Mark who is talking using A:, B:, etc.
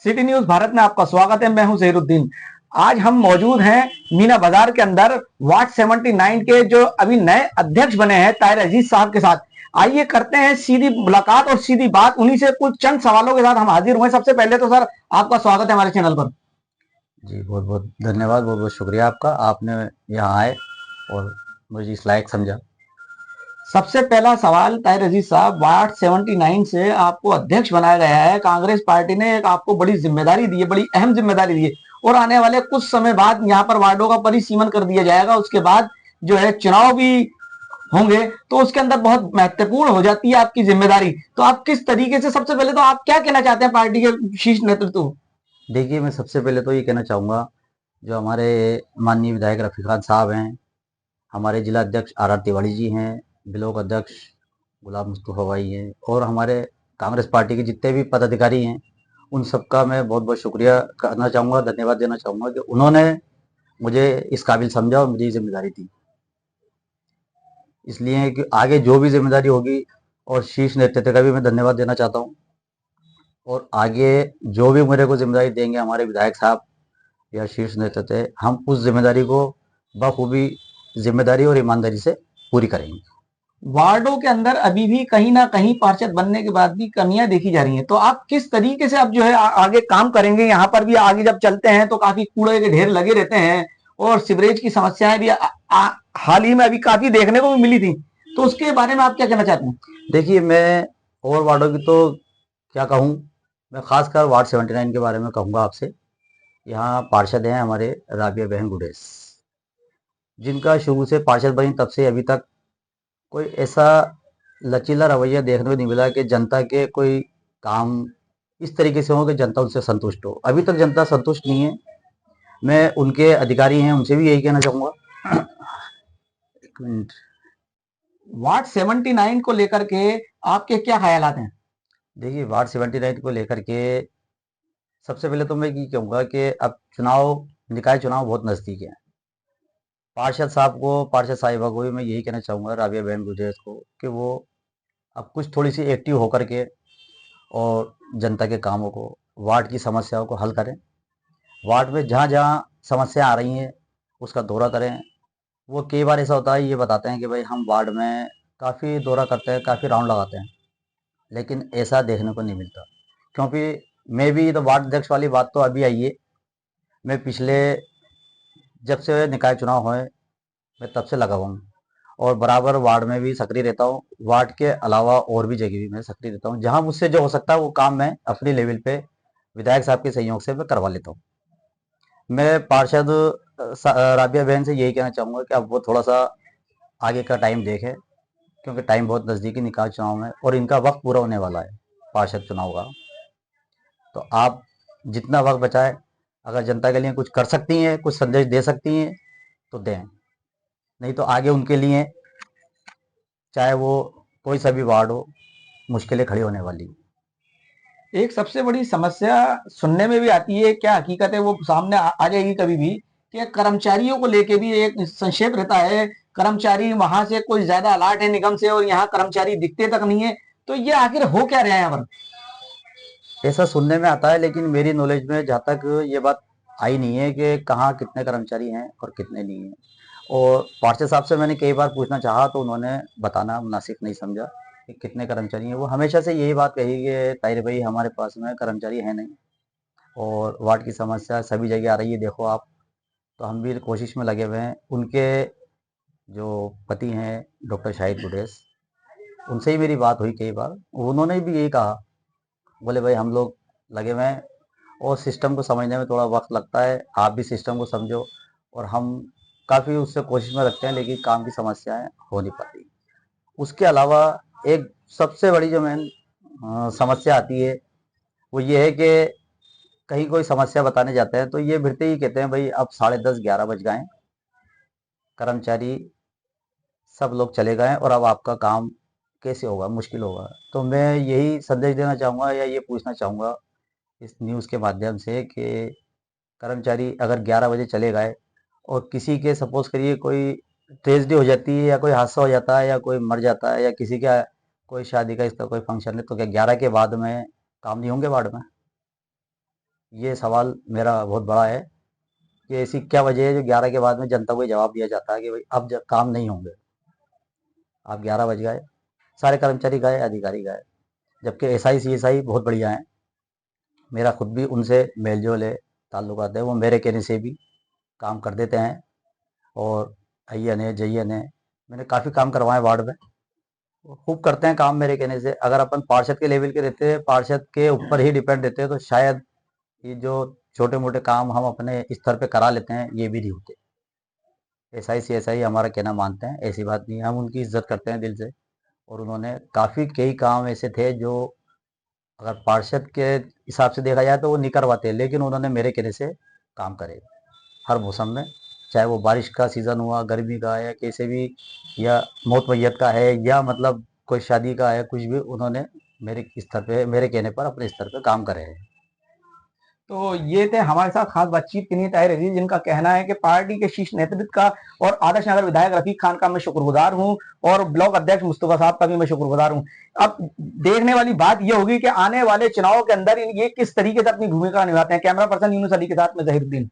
A: City news Bharat में आपका स्वागत है। मैं हूं जहीरुद्दीन। आज हम मौजूद हैं मीना बाजार के अंदर वार्ड 79 के जो अभी नए अध्यक्ष बने हैं ताहिर अजीज साहब के साथ। आइए करते हैं सीधी मुलाकात और सीधी बात। उन्हीं से कुछ चंद सवालों के साथ हम हाजिर हुए। सबसे पहले तो सर आपका स्वागत है हमारे चैनल पर।
B: जी बहुत बहुत धन्यवाद, बहुत बहुत शुक्रिया आपका, आपने यहाँ आए और मुझे इस लायक समझा।
A: सबसे पहला सवाल ताहिर अजीज साहब, वार्ड 79 से आपको अध्यक्ष बनाया गया है। कांग्रेस पार्टी ने एक आपको बड़ी जिम्मेदारी दी है, बड़ी अहम जिम्मेदारी दी है और आने वाले कुछ समय बाद यहाँ पर वार्डों का परिसीमन कर दिया जाएगा। उसके बाद जो है चुनाव भी होंगे, तो उसके अंदर बहुत महत्वपूर्ण हो जाती है आपकी जिम्मेदारी। तो आप किस तरीके से, सबसे पहले तो आप क्या कहना चाहते हैं पार्टी के शीर्ष नेतृत्व को?
B: देखिए, मैं सबसे पहले तो ये कहना चाहूँगा, जो हमारे माननीय विधायक रफ़ी खान साहब हैं, हमारे जिला अध्यक्ष आर तिवारी जी हैं, ब्लॉक अध्यक्ष गुलाब मुस्तफ़ा भाई हैं और हमारे कांग्रेस पार्टी के जितने भी पदाधिकारी हैं, उन सबका मैं बहुत बहुत शुक्रिया करना चाहूँगा, धन्यवाद देना चाहूँगा कि उन्होंने मुझे इस काबिल समझा और मुझे ये जिम्मेदारी दी। इसलिए कि आगे जो भी जिम्मेदारी होगी, और शीर्ष नेतृत्व का भी मैं धन्यवाद देना चाहता हूँ, और आगे जो भी मेरे को जिम्मेदारी देंगे हमारे विधायक साहब या शीर्ष नेतृत्व, हम उस जिम्मेदारी को बखूबी जिम्मेदारी और ईमानदारी से पूरी करेंगे।
A: वार्डों के अंदर अभी भी कहीं ना कहीं पार्षद बनने के बाद भी कमियां देखी जा रही हैं, तो आप किस तरीके से अब जो है आगे काम करेंगे? यहाँ पर भी आगे जब चलते हैं तो काफी कूड़े के ढेर लगे रहते हैं और सीवरेज की समस्याएं भी हाल ही में अभी काफी देखने को भी मिली थी। तो उसके बारे में आप क्या कहना चाहते हैं?
B: देखिए, मैं और वार्डों की तो क्या कहूँ, मैं खासकर वार्ड 79 के बारे में कहूँगा आपसे। यहाँ पार्षद हैं हमारे राबिया बहन गुडेस, जिनका शुरू से पार्षद बनी तब से अभी तक कोई ऐसा लचीला रवैया देखने को नहीं मिला कि जनता के कोई काम इस तरीके से हो कि जनता उनसे संतुष्ट हो। अभी तक जनता संतुष्ट नहीं है। मैं उनके अधिकारी हैं, उनसे भी यही कहना चाहूँगा। एक मिनट।
A: वार्ड 79 को लेकर के आपके क्या ख्यालात हैं?
B: देखिए, वार्ड 79 को लेकर के सबसे पहले तो मैं ये कहूँगा कि अब चुनाव, निकाय चुनाव बहुत नज़दीक है। पार्षद साहब को, पार्षद साहिबा को भी मैं यही कहना चाहूँगा, राबिया बहन गुरजेश को, कि वो अब कुछ थोड़ी सी एक्टिव होकर के और जनता के कामों को, वार्ड की समस्याओं को हल करें। वार्ड में जहाँ जहाँ समस्या आ रही हैं उसका दौरा करें। वो कई बार ऐसा होता है, ये बताते हैं कि भाई हम वार्ड में काफ़ी दौरा करते हैं, काफ़ी राउंड लगाते हैं, लेकिन ऐसा देखने को नहीं मिलता। क्योंकि मैं भी तो वार्ड अध्यक्ष वाली बात तो अभी आई है। मैं पिछले, जब से निकाय चुनाव हुए, मैं तब से लगा हुआ हूँ और बराबर वार्ड में भी सक्रिय रहता हूँ। वार्ड के अलावा और भी जगह भी मैं सक्रिय रहता हूँ। जहाँ मुझसे जो हो सकता है वो काम मैं अपनी लेवल पे विधायक साहब के सहयोग से मैं करवा लेता हूँ। मैं पार्षद राबिया बहन से यही कहना चाहूँगा कि अब वो थोड़ा सा आगे का टाइम देखें, क्योंकि टाइम बहुत नज़दीकी निकाय चुनाव में और इनका वक्त पूरा होने वाला है पार्षद चुनाव का। तो आप जितना वक्त बचाए, अगर जनता के लिए कुछ कर सकती हैं, कुछ संदेश दे सकती हैं तो दें, नहीं तो आगे उनके लिए, चाहे वो कोई सा भी वार्ड हो, मुश्किलें खड़ी होने वाली।
A: एक सबसे बड़ी समस्या सुनने में भी आती है, क्या हकीकत है वो सामने आ जाएगी कभी भी, कि कर्मचारियों को लेके भी एक संक्षेप रहता है। कर्मचारी वहां से कोई ज्यादा अलर्ट है निगम से और यहाँ कर्मचारी दिखते तक नहीं है। तो ये आखिर हो क्या रहा है यहाँ पर?
B: ऐसा सुनने में आता है, लेकिन मेरी नॉलेज में जहाँ तक ये बात आई नहीं है कि कहाँ कितने कर्मचारी हैं और कितने नहीं हैं। और पार्षद साहब से मैंने कई बार पूछना चाहा तो उन्होंने बताना मुनासिब नहीं समझा कि कितने कर्मचारी हैं। वो हमेशा से यही बात कही कि ताहिर भाई, हमारे पास में कर्मचारी है नहीं और वार्ड की समस्या सभी जगह आ रही है, देखो आप। तो हम भी कोशिश में लगे हुए हैं। उनके जो पति हैं डॉक्टर शाहिद गुडेस, उनसे ही मेरी बात हुई कई बार, उन्होंने भी यही कहा, बोले भाई हम लोग लगे हुए हैं और सिस्टम को समझने में थोड़ा वक्त लगता है, आप भी सिस्टम को समझो। और हम काफ़ी उससे कोशिश में रखते हैं, लेकिन काम की समस्याएं हो नहीं पाती। उसके अलावा एक सबसे बड़ी जो मेन समस्या आती है, वो ये है कि कहीं कोई समस्या बताने जाते हैं तो ये भिड़ते ही कहते हैं भाई अब 10:30 11 बज गए, कर्मचारी सब लोग चले गए और अब आपका काम कैसे होगा, मुश्किल होगा। तो मैं यही संदेश देना चाहूँगा या ये पूछना चाहूँगा इस न्यूज़ के माध्यम से कि कर्मचारी अगर 11 बजे चले गए और किसी के सपोज़ करिए कोई ट्रेजेडी हो जाती है या कोई हादसा हो जाता है या कोई मर जाता है या किसी का कोई शादी का इस तरह कोई फंक्शन है, तो क्या 11 के बाद में काम नहीं होंगे वार्ड में? ये सवाल मेरा बहुत बड़ा है कि ऐसी क्या वजह है जो 11 के बाद में जनता को ये जवाब दिया जाता है कि भाई अब काम नहीं होंगे। आप 11 बज गए, सारे कर्मचारी गए, अधिकारी गए, जबकि एसआई सीएसआई बहुत बढ़िया हैं। मेरा खुद भी उनसे मेल जोल है, ताल्लुकात है, वो मेरे कहने से भी काम कर देते हैं। और अय्यन है, जय्यन है, मैंने काफ़ी काम करवाए वार्ड में, वो खूब करते हैं काम मेरे कहने से। अगर अपन पार्षद के लेवल के रहते, पार्षद के ऊपर ही डिपेंड रहते तो शायद ये जो छोटे मोटे काम हम अपने स्तर पे करा लेते हैं ये भी नहीं होते। एसआई सीएसआई हमारा कहना मानते हैं, ऐसी बात नहीं है, हम उनकी इज्जत करते हैं दिल से। और उन्होंने काफ़ी कई काम ऐसे थे जो अगर पार्षद के हिसाब से देखा जाए तो वो नहीं करवाते, लेकिन उन्होंने मेरे कहने से काम करे हर मौसम में, चाहे वो बारिश का सीज़न हुआ, गर्मी का है, कैसे भी, या मौत मैयत का है, या मतलब कोई शादी का है, कुछ भी उन्होंने मेरे स्तर पे, मेरे कहने पर अपने स्तर पे काम करे हैं।
A: तो ये थे हमारे साथ खास बातचीत के लिए ताहिर अजीज, जिनका कहना है कि पार्टी के शीर्ष नेतृत्व का और आदर्श नगर विधायक रफीक खान का मैं शुक्रगुजार हूं, और ब्लॉक अध्यक्ष मुस्तफा साहब का भी मैं शुक्रगुजार हूं। अब देखने वाली बात यह होगी कि आने वाले चुनाव के अंदर ये किस तरीके से अपनी भूमिका निभाते हैं। कैमरा पर्सन यूनुस अली के साथ में जहीरुद्दीन।